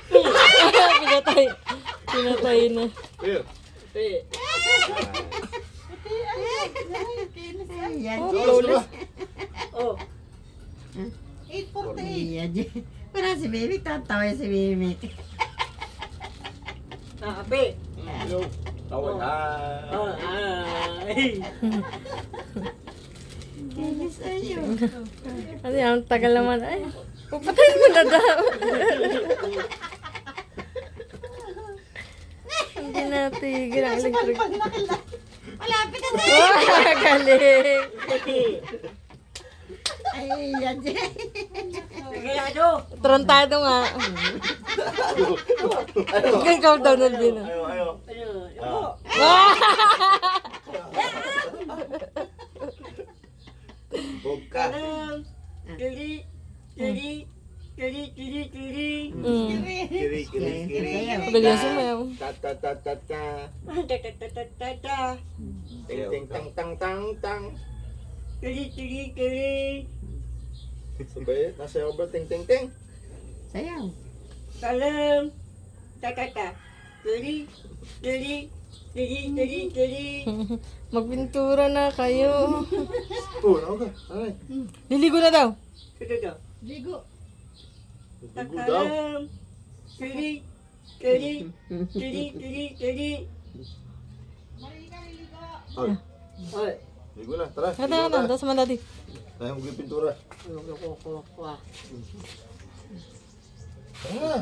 Pinatay. Pinatay na. Here. Yan, Oh, Jay. flawless. Oh. 8:48. Yan, Jay. Wala si Mimi. Tatawa si Mimi. Ape. Yo. Tawag. Oh, ay. Kinis ayo. Ano yan? Ang tagal naman. Ay, pupatayin mo na daw. Hindi natigil ang electric. Malapit na Oh, galing. Ay, yan, Jay. Sigurado. Trantado nga. Ikaw daw na din. Ayo, ayo. Oh. Bugka. Kiri. Kiri. Kiri. Kiri. Kiri. Kiri, kiri, kiri. Magaling sumayaw. Ta ta ta ta ta. Ta-ta-ta-ta-ta. Ting ting tang tang tang tang. Kiri. Kiri. Kiri. Sabay, nasa ba ting ting ting. Sayaw. Salam. Ta-ta-ta. Kiri. Kiri. Kiri. Kiri. Kiri. Magpintura na kayo. Oh, ano ka? Ay. Liligo na daw. Ito daw. Ligo. Bigo daw. Salam. Kiri. Kiri. Kiri. Kiri. Kiri. Ay, Oy. bigo na. Tara. Hata na, tapos man dati. Tayo mag-pintura. Ano ko ko ko. Tara.